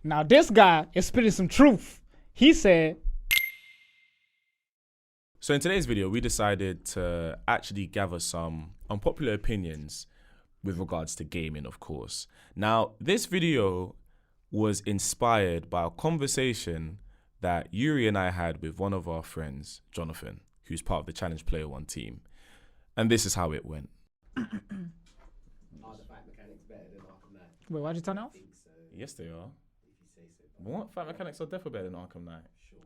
Now this guy is spitting some truth. He said. So in today's video, we decided to actually gather some unpopular opinions with regards to gaming, of course. Now, this video was inspired by a conversation that Yuri and I had with one of our friends, Jonathan, who's part of the Challenge Player One team. And this is how it went. Are the fight mechanics better than Arkham Knight? Wait, why'd you turn it off? I think so, Yes, they are. if you say so. What? Fight mechanics are definitely better than Arkham Knight. Sure.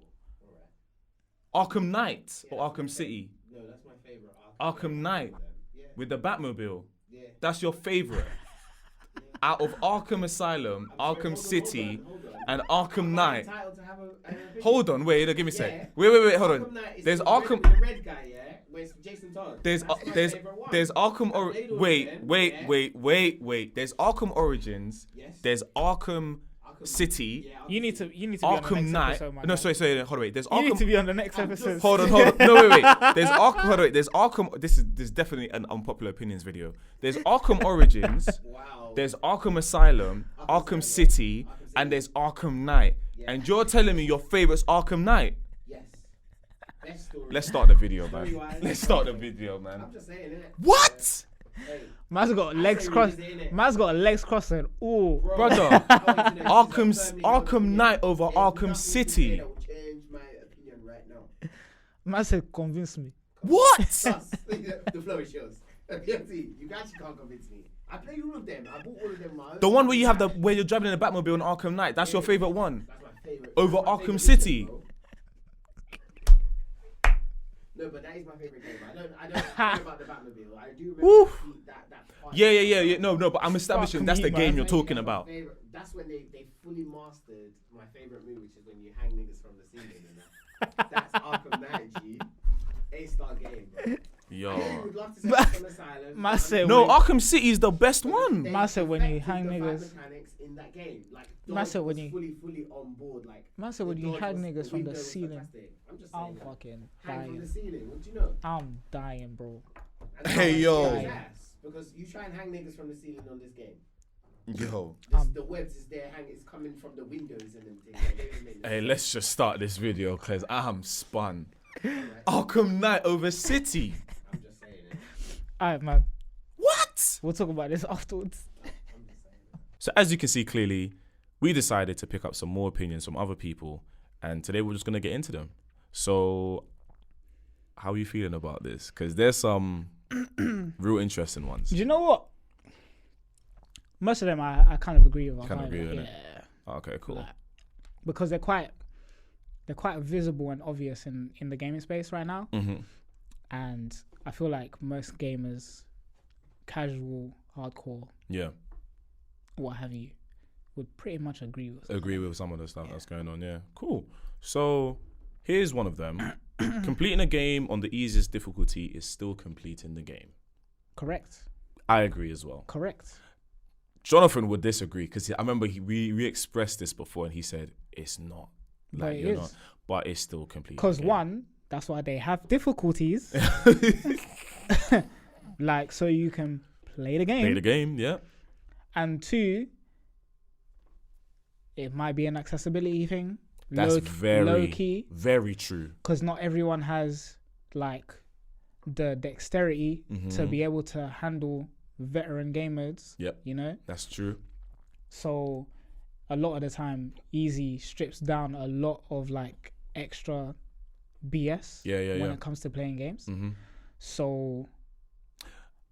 Alright. Arkham Knight or Arkham City? No, that's my favourite. Arkham Knight Yeah. with the Batmobile. Yeah. That's your favorite. Out of Arkham Asylum, Arkham City, and Arkham Knight. Hold on, wait, give me a sec. Wait, hold on. There's Arkham. The red guy, yeah, where it's Jason Todd. There's That's my favourite one. Arkham. I played all of Wait. them, yeah. There's Arkham Origins. Yes. There's Arkham City. Yeah, You need to be on the Arkham next Knight. episode, man. No, sorry. Hold on, wait. There's You need to Arkham. be on the next episode. Hold on. No, wait. There's Arkham. Hold on, wait. There's Arkham. This is definitely an unpopular opinions video. There's Arkham Origins. Wow. There's Arkham Asylum, Arkham City, and there's Arkham Knight. Yeah. And you're telling me your favorite's Arkham Knight? Yes. Best story. Let's start the video, man. Story-wise. Let's start the video, man. I'm just saying, innit? What? Hey, Man's got I legs say crossed. really innit? Man's got legs crossed and ooh. bro, Brother, Arkham Arkham Knight over Arkham City. That will change my opinion right now. Man said convince me. What? Plus, the flow is yours. You guys can't convince me. I play all of them. I bought all of them. The one where you have where you're driving in a Batmobile in Arkham Knight. That's your favorite one. That's my favorite. Over That's my Arkham favorite City. Game, bro. No, but that is my favorite game. I don't care about the Batmobile. I do remember Oof. that part. Yeah. No, but I'm establishing Fuck that's me, the game man. you're talking That's my about. favorite- That's when they fully mastered my favorite move, which is when you hang niggas from the ceiling. And that. That's Arkham Knight, G. A-star game, bro. I Yo. would love to say Arkham Asylum. Man said No, wait. Arkham City is the best But one. they Man said when you perfected hang the fight niggas- mechanics in that game. Like, Man Dodge said when was you- fully on board. Like, Man said when the you Dodge hang was- niggas from window the was ceiling. fantastic. I'm just I'm saying. fucking Hang from the dying. ceiling. What do you know? I'm dying, bro. And Hey, that's yo. his ass, because you try and hang niggas from the ceiling on this game. Yo. The webs is there, it's coming from the windows and everything. Like, they make this Hey, let's just start this video because I'm spun. right? Arkham Knight over City. I'm just saying it. Alright, man. What? We'll talk about this afterwards. I'm just saying it. So as you can see clearly, we decided to pick up some more opinions from other people, and today we're just gonna get into them. So, how are you feeling about this? Because there's some real interesting ones. Do you know what? Most of them I kind of agree with. I Kind of agree with it. Yeah. Okay, cool. Like, because they're quite visible and obvious in the gaming space right now. Mm-hmm. And I feel like most gamers, casual, hardcore, Yeah, what have you, would pretty much agree with. agree with some of the stuff that's going on. Yeah, cool. So here's one of them. Completing a game on the easiest difficulty is still completing the game. Correct. I agree as well. Correct. Jonathan would disagree because I remember we expressed this before and he said it's not. But it you're is. not, but it's still completing. Because the game. one, that's why they have difficulties. Like, so you can play the game. Play the game, yeah. And two, it might be an accessibility thing. That's low key. very true. Because not everyone has like the dexterity to be able to handle veteran gamers. Yep. You know? That's true. So a lot of the time, easy strips down a lot of like extra BS when it comes to playing games. Mm-hmm. So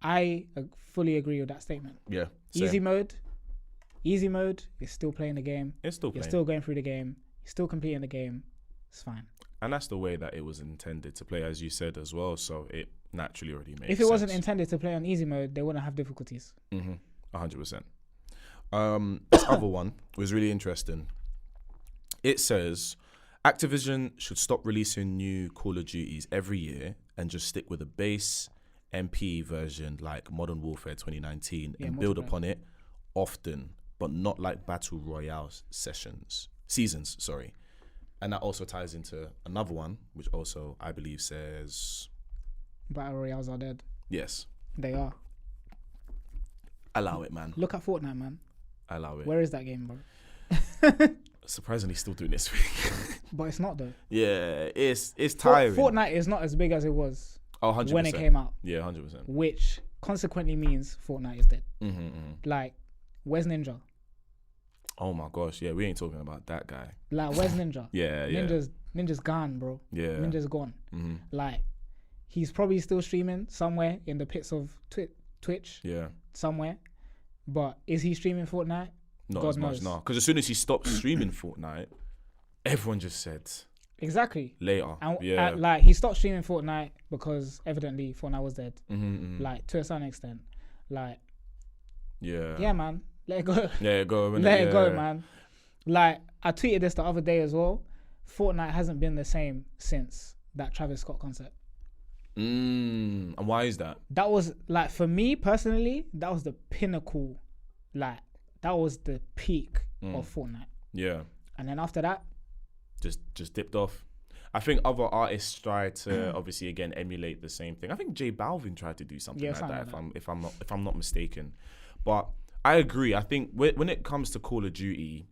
I fully agree with that statement. Yeah. Easy mode is still playing the game. It's still You're playing. still going through the game. You're still completing the game. It's fine. And that's the way that it was intended to play, as you said as well. So it naturally already makes sense. If it wasn't intended to play on easy mode, they wouldn't have difficulties. 100%. This other one was really interesting. It says Activision should stop releasing new Call of Duties every year and just stick with a base MP version like Modern Warfare 2019 and build multiplayer. upon it often, but not like Battle Royale seasons, sorry. And that also ties into another one, which also I believe says, Battle Royales are dead. yes, They are. allow it, man. Look at Fortnite, man. Allow it. Where is that game, bro? Surprisingly, still doing this week. But it's not though. Yeah, it's tiring. Fortnite is not as big as it was 100%. when it came out. Yeah, 100%. Which consequently means Fortnite is dead. Like, where's Ninja? Oh my gosh, yeah, we ain't talking about that guy. Like, where's Ninja? Yeah. Ninja's gone, bro. Yeah. Ninja's gone. Like, he's probably still streaming somewhere in the pits of Twitch. Yeah. Somewhere. But is he streaming Fortnite? Not God as much knows. now. Because as soon as he stopped streaming Fortnite, everyone just said exactly later. And, like, he stopped streaming Fortnite because evidently Fortnite was dead. Like, to a certain extent. Like, yeah, man. Let it go. Let it go. Let it go, man. Like, I tweeted this the other day as well. Fortnite hasn't been the same since that Travis Scott concert. And why is that? That was, like, for me personally, that was the pinnacle. Like, that was the peak of Fortnite. Yeah. And then after that, just dipped off. I think other artists try to obviously again emulate the same thing. I think J Balvin tried to do something like that. If I'm not mistaken, but I agree. I think when it comes to Call of Duty,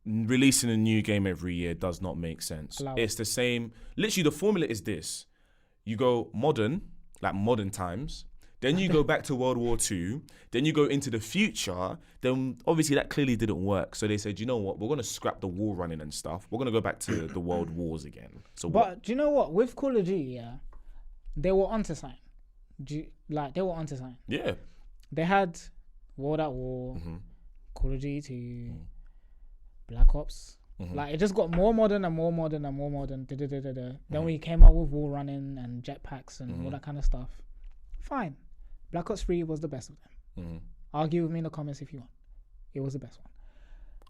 releasing a new game every year does not make sense. It's the same. Literally, the formula is this: you go modern, like modern times. Then you go back to World War II. Then you go into the future. Then obviously that clearly didn't work. So they said, you know what? We're going to scrap the wall running and stuff. We're going to go back to the world wars again. So, but do you know what? With Call of Duty, yeah, they were onto something. They were onto something. Yeah. They had World at War, Call of Duty 2, Black Ops. Like, it just got more modern and more modern and more modern. Then we came out with wall running and jetpacks and all that kind of stuff. Fine. Black Ops 3 was the best of them. Argue with me in the comments if you want. It was the best one.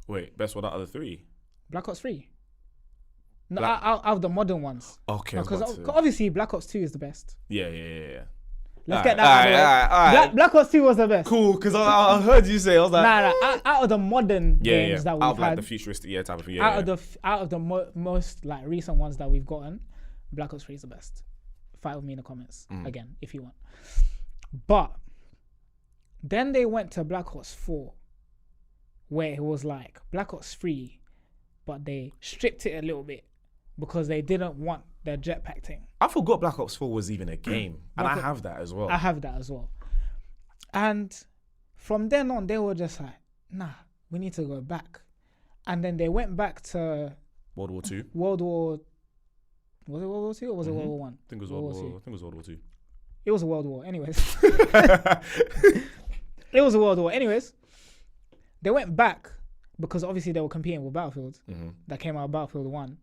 Wait, best one out of the three? Black Ops 3. No, out of the modern ones. Okay. Because obviously Black Ops 2 is the best. Yeah. Let's get that out of the way. Black Ops 2 was the best. Cool, because I heard you say, I was like... Nah. Out of the modern games that we've out of like had, the futuristic type of thing. Out of the most like recent ones that we've gotten, Black Ops 3 is the best. Fight with me in the comments again if you want. But then they went to Black Ops 4, where it was like Black Ops 3, but they stripped it a little bit because they didn't want their jetpack thing. I forgot Black Ops 4 was even a game, and I have that as well. And from then on, they were just like, nah, we need to go back. And then they went back to World War II. Was it World War II or was it World War One? I think it was World War II. It was a World War. Anyways. It was a World War. Anyways, they went back because obviously they were competing with Battlefield that came out of Battlefield 1.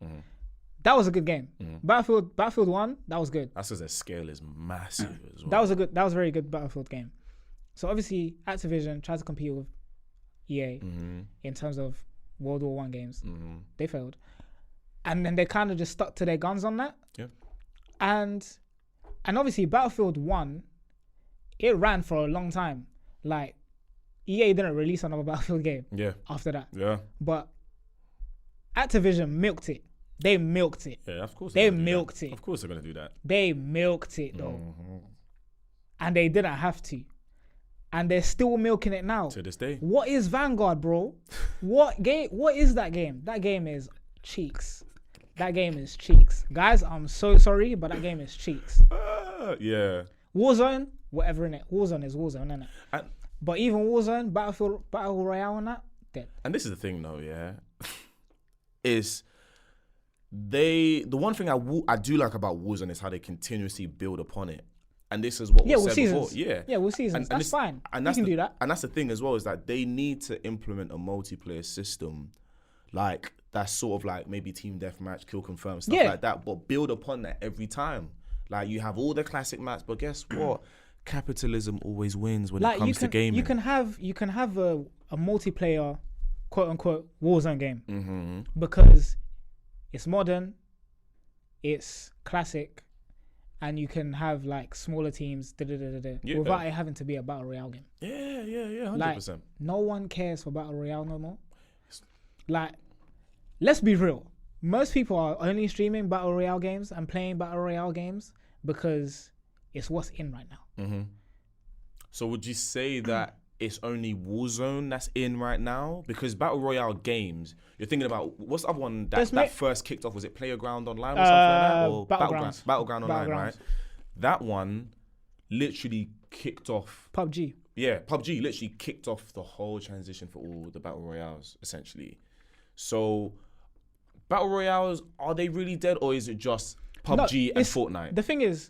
That was a good game. Battlefield 1, that was good. That's because their scale is massive as well. That was a very good Battlefield game. So obviously Activision tried to compete with EA in terms of World War 1 games. They failed. And then they kind of just stuck to their guns on that. Yeah. And obviously Battlefield 1, it ran for a long time. Like, EA didn't release another Battlefield game after that. Yeah. But Activision milked it. They milked it. Yeah, of course. They milked it. Of course they're going to do that. They milked it, though. And they didn't have to. And they're still milking it now. To this day. What is Vanguard, bro? What is that game? That game is cheeks. Guys, I'm so sorry, but that game is cheeks. Yeah. Warzone, whatever in it. Warzone is Warzone, isn't it? But even Warzone, Battle Royale and that, dead. And this is the thing though, yeah. is the one thing I do like about Warzone is how they continuously build upon it. And this is what was said seasons. Before. Yeah, with seasons. That's fine. And you can do that. And that's the thing as well, is that they need to implement a multiplayer system like that's sort of like maybe team deathmatch, kill confirm, stuff like that, but build upon that every time. Like, you have all the classic maps, but guess what? Capitalism always wins when it comes to gaming. You can have a multiplayer, quote unquote, Warzone game because it's modern, it's classic, and you can have like smaller teams without it having to be a battle royale game. Yeah, 100%. Like, no one cares for battle royale no more. Like, let's be real. Most people are only streaming battle royale games and playing battle royale games because it's what's in right now. So would you say that it's only Warzone that's in right now, because Battle Royale games, you're thinking about, what's the other one that first kicked off? Was it Playground Online or something like that? Or Battleground Online, right? That one literally kicked off. PUBG. Yeah, PUBG literally kicked off the whole transition for all the Battle Royales, essentially. So, Battle Royales, are they really dead, or is it just PUBG and Fortnite? The thing is,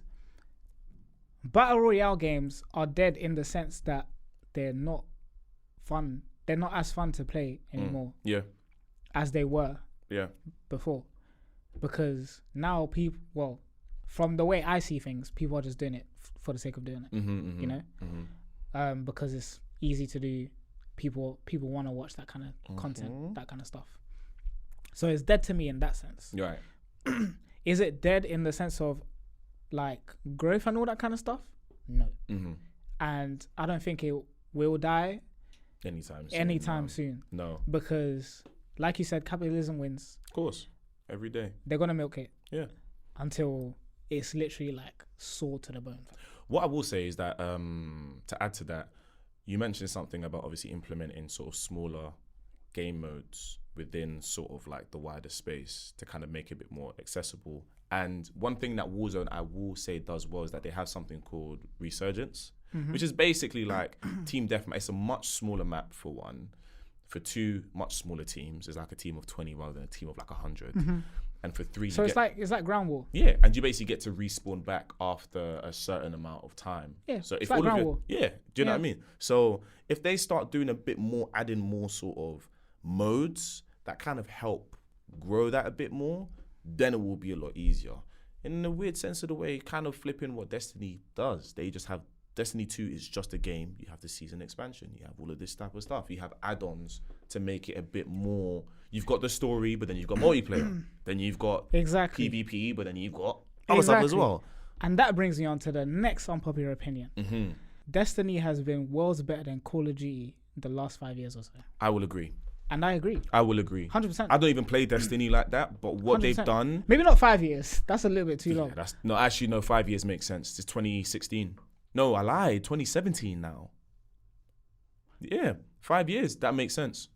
Battle Royale games are dead in the sense that they're not fun. They're not as fun to play anymore. Yeah. As they were. Yeah. Before. Because now people, well, from the way I see things, people are just doing it for the sake of doing it. You know? Because it's easy to do. People want to watch that kind of content, that kind of stuff. So it's dead to me in that sense. Right. Is it dead in the sense of like growth and all that kind of stuff? No. And I don't think it will die anytime soon. No. Because like you said, capitalism wins. Of course. Every day. They're gonna milk it. Yeah. Until it's literally like sawed to the bone. What I will say is that to add to that, you mentioned something about obviously implementing sort of smaller game modes within sort of like the wider space to kind of make it a bit more accessible. And one thing that Warzone, I will say, does well is that they have something called Resurgence, which is basically like team deathmatch. It's a much smaller map for one. For two much smaller teams, it's like a team of 20 rather than a team of like 100. And for three, so it's like ground war. Yeah, and you basically get to respawn back after a certain amount of time. Yeah, so it's like ground war. Yeah, do you know what I mean? So if they start doing a bit more, adding more sort of modes that kind of help grow that a bit more, then it will be a lot easier. In a weird sense of the way, kind of flipping what Destiny does. They just have Destiny 2 is just a game. You have the season expansion. You have all of this type of stuff. You have add-ons to make it a bit more. You've got the story, but then you've got multiplayer. Then you've got PvP, but then you've got other stuff as well. And that brings me on to the next unpopular opinion. Destiny has been worlds better than Call of Duty the last 5 years or so. I will agree. And I agree. I will agree. 100%. I don't even play Destiny like that, but what 100%. They've done... Maybe not 5 years. That's a little bit too long. Actually, no, 5 years makes sense. It's 2016. No, I lied. 2017 now. Yeah, 5 years. That makes sense.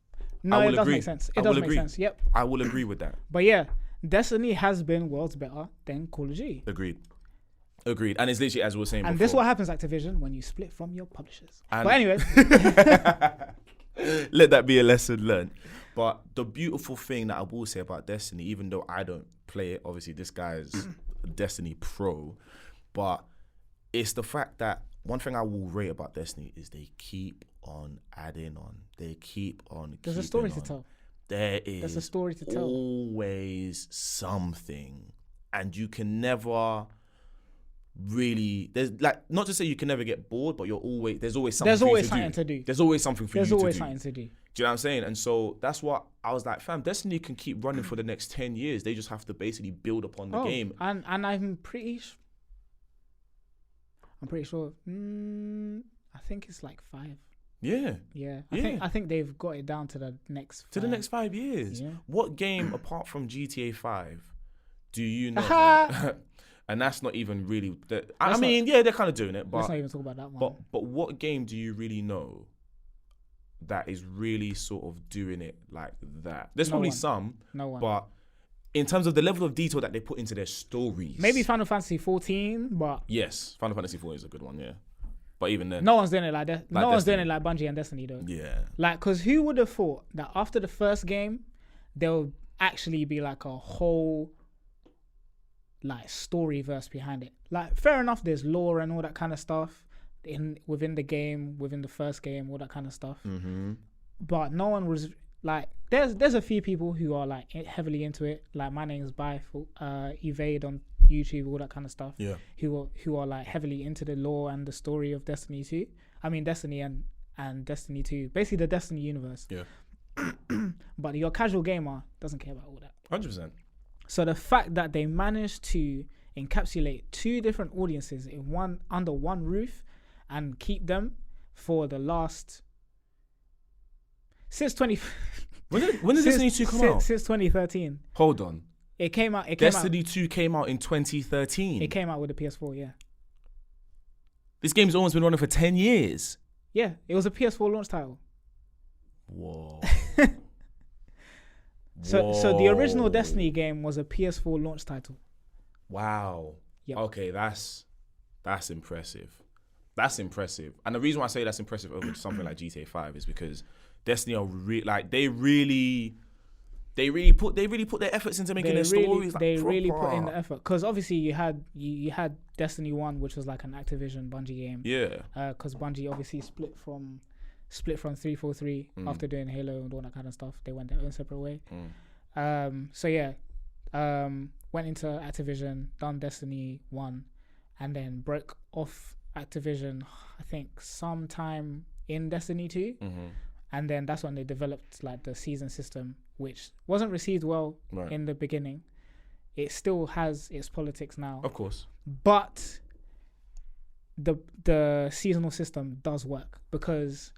No, it does make sense. It does make sense. Yep. I will agree with that. But yeah, Destiny has been worlds better than Call of Duty. Agreed. And it's literally as we were saying and before. This is what happens, Activision, when you split from your publishers. But anyways. Let that be a lesson learned. But the beautiful thing that I will say about Destiny, even though I don't play it, obviously this guy's Destiny pro, but it's the fact that one thing I will rate about Destiny is they keep on adding on. They keep on. There's a story to tell. There's a story to tell. Always something, and you can never really. There's like, not to say you can never get bored, but there's always something. There's always something to do. There's always something for you to do. There's always something to do. Do you know what I'm saying? And so that's what I was like, fam, Destiny can keep running for the next 10 years. They just have to basically build upon the game. And I'm pretty sure. I think it's like 5. Yeah. I think they've got it down to the next 5. To the next 5 years. Yeah. What game apart from GTA 5 do you know? And that's not even really. They're kind of doing it. But let's not even talk about that one. But what game do you really know that is really sort of doing it like that? There's probably some. No one. But in terms of the level of detail that they put into their stories, maybe Final Fantasy 14, but yes, Final Fantasy 14 is a good one, yeah. But even then, no one's doing it like that. No one's doing it like Bungie and Destiny, though. Yeah. Like, because who would have thought that after the first game, there'll actually be like a whole like story verse behind it. Like, fair enough, there's lore and all that kind of stuff within the game, within the first game, all that kind of stuff. But no one was like, there's a few people who are like heavily into it. Like, my name's Evade on YouTube, all that kind of stuff. Yeah. Who are like heavily into the lore and the story of Destiny 2. I mean, Destiny and Destiny 2, basically the Destiny universe. Yeah. But your casual gamer doesn't care about all that. 100%. So the fact that they managed to encapsulate 2 different audiences under one roof and keep them for the last since 20. When did Destiny 2 come out? Since 2013. Hold on. It came out. Destiny 2 came out in 2013. It came out with the PS4, yeah. This game's almost been running for 10 years. Yeah, it was a PS4 launch title. Whoa. So the original Destiny game was a PS4 launch title. Wow. Yep. Okay, that's impressive. That's impressive. And the reason why I say that's impressive over something like GTA 5 is because Destiny are they really put their efforts into making their stories. Like, they really put in the effort, because obviously you had Destiny 1, which was like an Activision Bungie game. Yeah. Because Bungie obviously split from 343 after doing Halo and all that kind of stuff. They went their own separate way. Went into Activision, done Destiny 1, and then broke off Activision, I think sometime in Destiny 2. And then that's when they developed like the season system, which wasn't received well in the beginning. It still has its politics now, Of course. but the seasonal system does work, because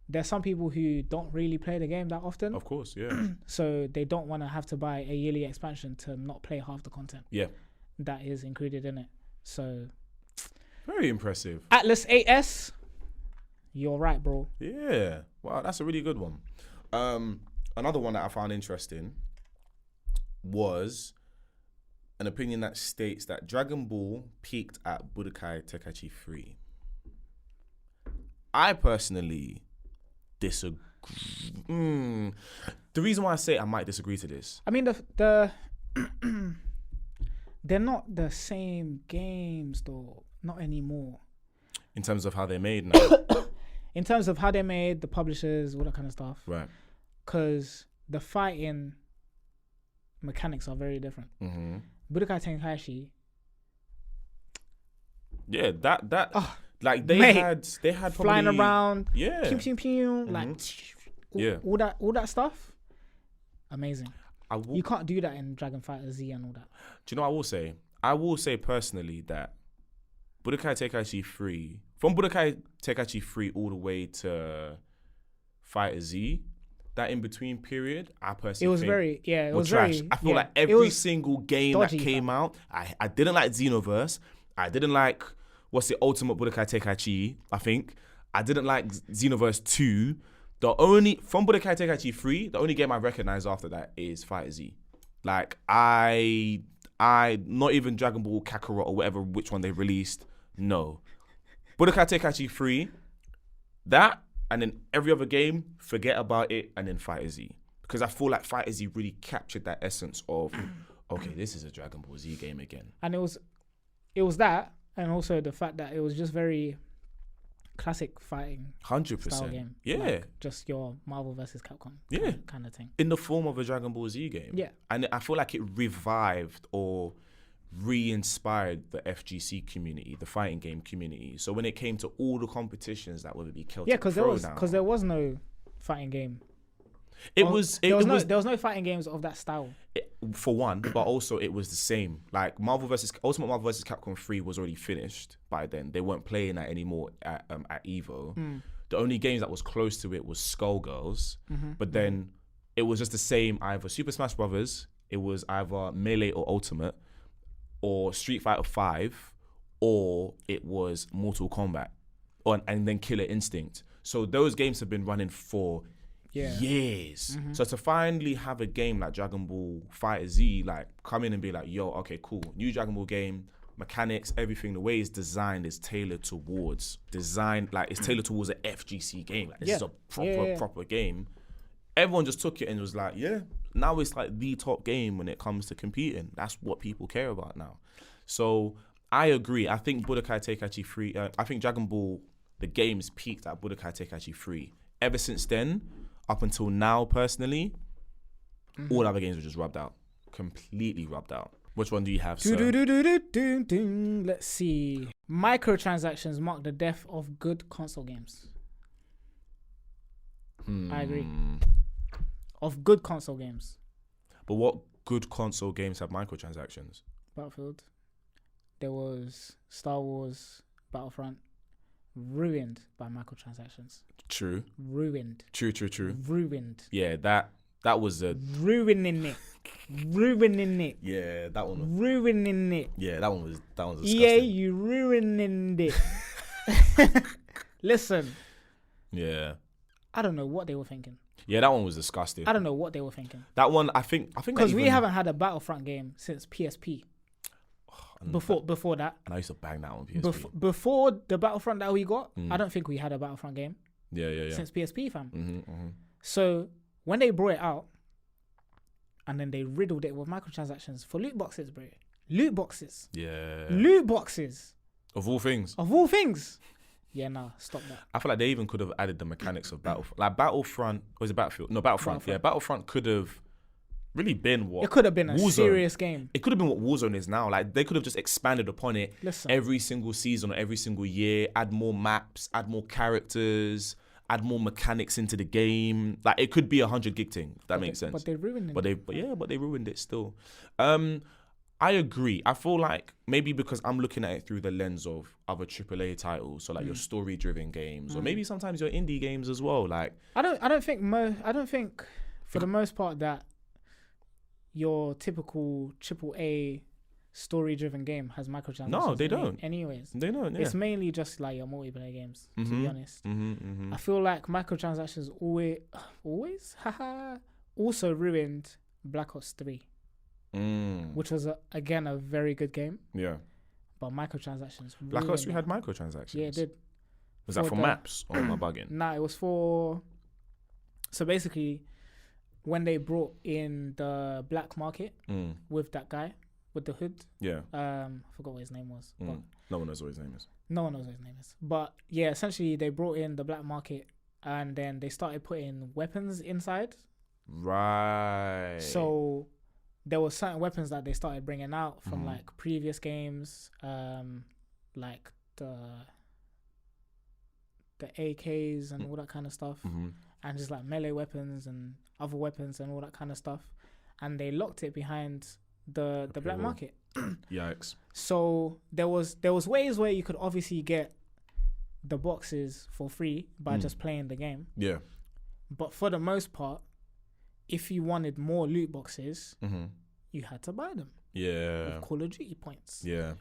there's some people who don't really play the game that often. Of course, yeah. So they don't want to have to buy a yearly expansion to not play half the content that is included in it. So Very impressive. Atlas 8S, you're right, bro. Yeah. Wow, that's a really good one. Another one that I found interesting was an opinion that states that Dragon Ball peaked at Budokai Tenkaichi 3. I personally disagree. The reason why I say I might disagree to this. I mean, they're not the same games though, not anymore. In terms of how they're made now. In terms of how they're made, the publishers, all that kind of stuff. Right. Because the fighting mechanics are very different. Budokai Tenkaichi. Yeah, that like they had probably, flying around. Yeah. Pew, pew, pew, like all that stuff. Amazing. You can't do that in Dragon Fighter Z and all that. Do you know what I will say? I will say personally that Budokai Tenkaichi 3, from Budokai Tenkaichi 3 all the way to Fighter Z, that in between period, I personally think it was trash. very. I feel like every single game that came out, I didn't like Xenoverse. I didn't like Ultimate Budokai Tenkaichi, I think. I didn't like Xenoverse 2. From Budokai Tenkaichi 3, the only game I recognize after that is Fighter Z. Like, I not even Dragon Ball Kakarot or whatever, which one they released. No. Budokai Tenkaichi 3, that, and then every other game, forget about it, and then Fighter Z. Because I feel like Fighter Z really captured that essence of, okay, this is a Dragon Ball Z game again. And it was that, and also the fact that it was just very classic fighting 100%. style game. Yeah. Like just your Marvel versus Capcom kind of thing. In the form of a Dragon Ball Z game. Yeah. And I feel like it revived or re-inspired the FGC community, the fighting game community. So when it came to all the competitions that would be Celtic because there was no fighting game. There was no fighting games of that style. For one, but also it was the Same. Like Ultimate Marvel vs. Capcom 3 was already finished by then. They weren't playing that anymore at Evo. The only games that was close to it was Skullgirls, but then it was just the same. Either Super Smash Brothers, it was either Melee or Ultimate, or Street Fighter 5, or it was Mortal Kombat, and then Killer Instinct. So those games have been running for years. So to finally have a game like Dragon Ball Fighter Z, like come in and be like, yo, okay, cool, new Dragon Ball game, mechanics, everything, the way it's designed is tailored towards an FGC game. Like this is a proper game. Everyone just took it and was like, yeah, now it's like the top game when it comes to competing. That's what people care about now. So I agree. I think Budokai Tenkaichi 3, I think Dragon Ball, the games peaked at Budokai Tenkaichi 3. Ever since then, up until now, personally, all other games were just rubbed out. Completely rubbed out. Which one do you have, sir? Let's see. Microtransactions mark the death of good console games. I agree. Of good console games. But what good console games have microtransactions? Battlefield. There was Star Wars Battlefront. Ruined by microtransactions. True. Ruined. True. Ruined. Yeah, that was a... Ruining it. Yeah, that one was... Ruining it. Yeah, that one was disgusting. Yeah, you ruining it. Listen, Yeah. I don't know what they were thinking. Yeah, that one was disgusting. I don't know what they were thinking. That one, I think Because we haven't had a Battlefront game since PSP. And Before that. And I used to bang that on PSP. Before the Battlefront that we got, I don't think we had a Battlefront game. Yeah. Since PSP, fam. Mm-hmm. So when they brought it out, and then they riddled it with microtransactions for loot boxes, bro. Loot boxes. Yeah. Loot boxes. Of all things. Of all things. Yeah, nah, stop that. I feel like they even could have added the mechanics of Battlefront. Like Battlefront, or is it Battlefield? No, Battlefront. Yeah, Battlefront could have really been what... It could have been a Warzone. serious game. It could have been what Warzone is now. Like, they could have just expanded upon it Listen. every single season or every single year, add more maps, add more characters, add more mechanics into the game. Like, it could be a 100 gig thing, if that makes sense. But they ruined it. But they ruined it still. I agree. I feel like maybe because I'm looking at it through the lens of other AAA titles, so like your story-driven games, or maybe sometimes your indie games as well. Like, I don't think for the most part that your typical AAA story-driven game has microtransactions. No, they don't. Anyways, they don't. Yeah. It's mainly just like your multiplayer games. To be honest, Mm-hmm. I feel like microtransactions always also ruined Black Ops 3. Which was again a very good game. Yeah. But microtransactions. Black Ops 3 had microtransactions. Yeah, it did. Was that for maps or am I bugging? Nah, it was for. So basically, when they brought in the black market with that guy with the hood. Yeah. I forgot what his name was. But no one knows what his name is. No one knows what his name is. But yeah, essentially they brought in the black market and then they started putting weapons inside. Right. So there were certain weapons that they started bringing out from like previous games, like the AKs and all that kind of stuff, and just like melee weapons and other weapons and all that kind of stuff, and they locked it behind the black market. Yikes. So there was ways where you could obviously get the boxes for free by just playing the game. Yeah. But for the most part, if you wanted more loot boxes, you had to buy them. Yeah. With Call of Duty points. Yeah.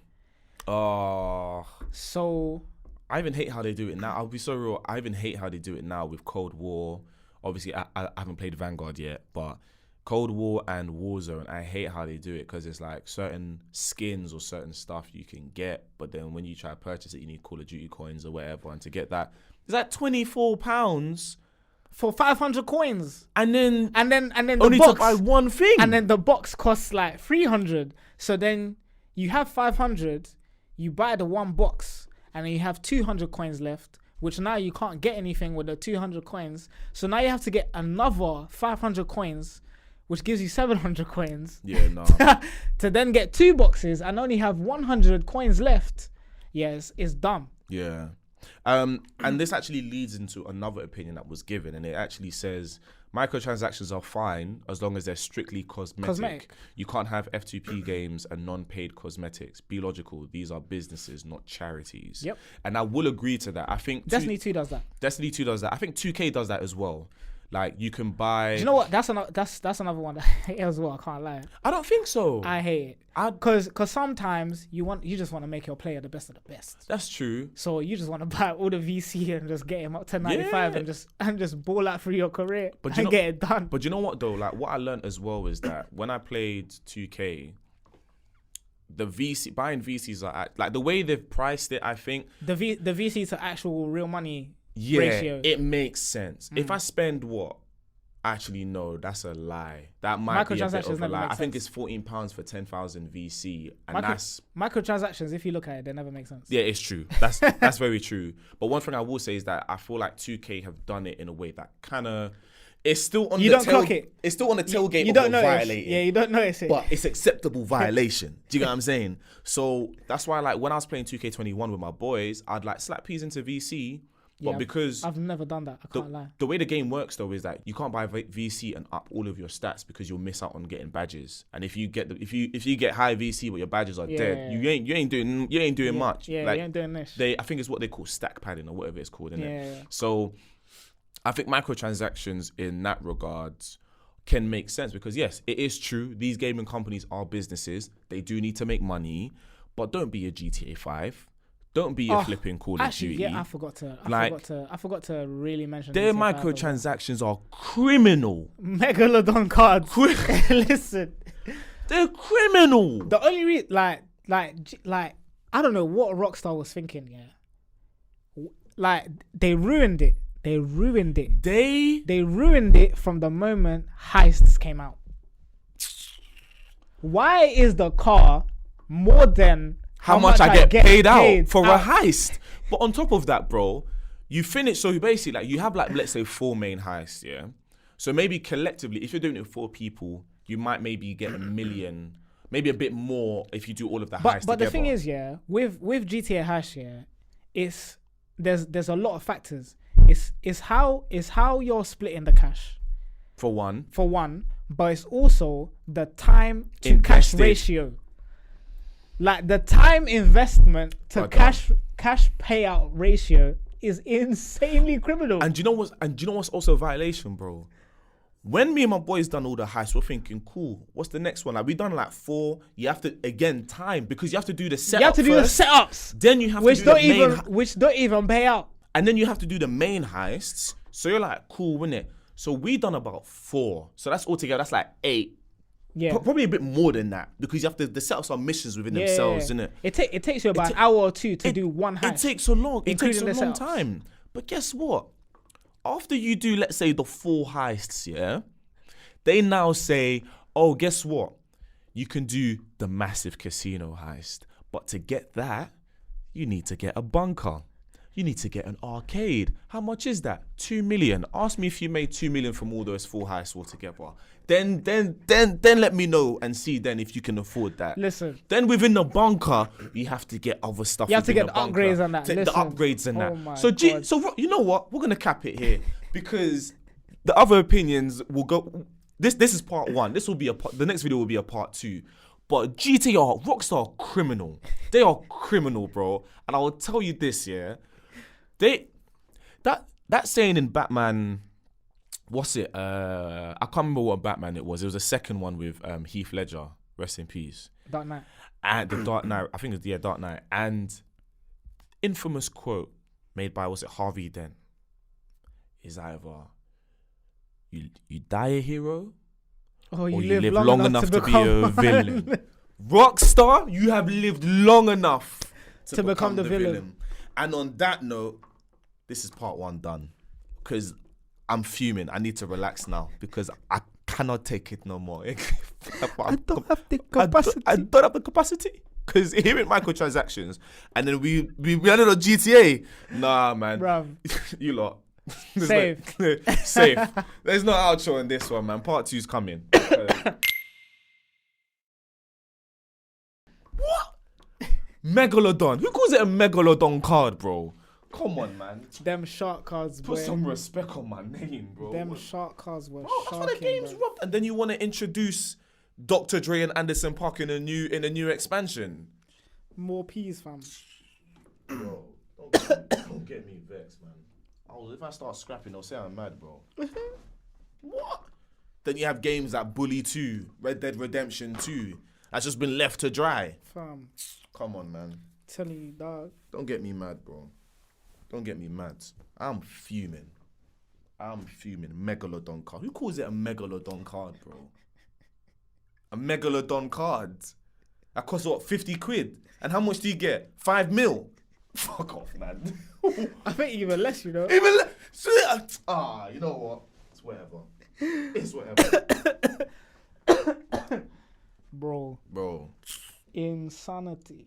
Oh. So I even hate how they do it now. I'll be so real. I even hate how they do it now with Cold War. Obviously, I haven't played Vanguard yet, but Cold War and Warzone, I hate how they do it because it's like certain skins or certain stuff you can get, but then when you try to purchase it, you need Call of Duty coins or whatever, and to get that, it's like £24 for 500 coins, and then the only box, to buy one thing, and then the box costs like 300. So then you have 500, you buy the one box, and then you have 200 coins left, which now you can't get anything with the 200 coins. So now you have to get another 500 coins, which gives you 700 coins. Yeah, no. To then get two boxes and only have 100 coins left. Yes, it's dumb. Yeah. And this actually leads into another opinion that was given, and it actually says microtransactions are fine as long as they're strictly cosmetic. You can't have F2P games and non-paid cosmetics. Be logical. These are businesses, not charities. Yep. And I will agree to that. I think Destiny 2 does that. Destiny 2 does that. I think 2K does that as well. Like, you can buy... Do you know what? That's another one that I hate as well. I can't lie. I don't think so. I hate it. Because sometimes you just want to make your player the best of the best. That's true. So you just want to buy all the VC and just get him up to 95 and just ball out through your career and get it done. But you know what though? Like, what I learned as well is that when I played 2K, buying VCs are like the way they've priced it. I think the VC to actual real money. Yeah, ratio. It makes sense. If I spend what? Actually, no, that's a lie. That might be a bit of a lie. I think it's £14 for 10,000 VC, and that's microtransactions. If you look at it, they never make sense. Yeah, it's true. That's very true. But one thing I will say is that I feel like 2K have done it in a way that kind of it's still on clock it. It's still on the tailgate. You don't violate it. Yeah, you don't notice it. But it's acceptable violation. Do you get what I'm saying? So that's why, like, when I was playing 2K21 with my boys, I'd like slap P's into VC. But because I've never done that, I can't lie. The way the game works though is that you can't buy VC and up all of your stats because you'll miss out on getting badges. And if you get if you get high VC but your badges are dead, you ain't doing much. Yeah, like, you ain't doing this. I think it's what they call stack padding or whatever it's called, isn't it? Yeah. So I think microtransactions in that regard can make sense because yes, it is true. These gaming companies are businesses. They do need to make money, but don't be a GTA 5. Don't be a flipping Call of Actually, Duty. yeah, I forgot to really mention Their GTA 5 as well. microtransactions are criminal. Megalodon cards. Listen, They're criminal. the only like I don't know what Rockstar was thinking. Yeah, like they ruined it. They ruined it from the moment heists came out. Why is the car more than how much I get paid out for a heist? But on top of that, bro, you finish. So basically, like, you have, like, let's say 4 main heists, yeah? So maybe collectively, if you're doing it with 4 people, you might maybe get $1 million, maybe a bit more if you do all of the heists But together. the thing is, yeah, with GTA Hash, yeah, there's a lot of factors. It's how you're splitting the cash. For one, but it's also the time to cash ratio. Like the time investment to cash payout ratio is insanely criminal. And do you know what's also a violation, bro? When me and my boys done all the heists, we're thinking, cool, what's the next one? Like, we done like 4. You have to, again, time, because you have to do the setup. You have to do first, the setups. Then you have to do the main which don't even pay out. And then you have to do the main heists. So you're like, cool, innit? So we done about 4. So that's altogether, that's like 8. Yeah, Probably a bit more than that, because you have to, the setups are missions within themselves, innit? It takes you about an hour or 2 to do one heist. It takes so long. It takes a including the long setups. time. But guess what? After you do, let's say, the 4 heists, yeah, they now say, oh, guess what? You can do the massive casino heist. But to get that, you need to get a bunker. You need to get an arcade. How much is that? 2 million. Ask me if you made 2 million from all those 4 heists altogether. Then let me know and see then if you can afford that. Listen. Then within the bunker, you have to get other stuff. You have to within get the the bunker. upgrades and that. The Listen. upgrades and Oh that. my So God. you know what? We're gonna cap it here because the other opinions will go. This is part 1. This will be the next video will be a part 2. But GTA, Rockstar are criminal. They are criminal, bro. And I will tell you this, yeah. That saying in Batman, what's it? I can't remember what Batman it was. It was the second one with Heath Ledger. Rest in peace. Dark Knight. And the Dark Knight. I think it's Dark Knight. And infamous quote made by, was it Harvey Dent? Is either you die a hero, or you live long enough to be become a villain. Rockstar, you have lived long enough to become the villain. And on that note, this is part 1 done. Because I'm fuming. I need to relax now because I cannot take it no more. I don't have the capacity. I don't have the capacity. Because hearing microtransactions and then we landed on GTA. Nah, man. Bruv. You lot. Safe. Safe. There's no outro in this one, man. Part 2's coming. What? Megalodon. Who calls it a Megalodon card, bro? Come on, man. Them shark cards, Put boy. some respect on my name, bro. Them shark cards were That's what the sharking, game's bro. robbed. And then you want to introduce Dr. Dre and Anderson .Paak in a new expansion. More peas, fam. Bro, don't get me vexed, man. If I start scrapping, they'll say I'm mad, bro. What? Then you have games like Bully 2, Red Dead Redemption 2. That's just been left to dry. Fam. Come on, man. Telling you, dog. Don't get me mad, bro. Don't get me mad. I'm fuming. Megalodon card. Who calls it a Megalodon card, bro? A Megalodon card. That costs what, 50 quid? And how much do you get? 5 mil? Fuck off, man. I think even less, you know. Even less. You know what? It's whatever. Bro. Bro. Insanity.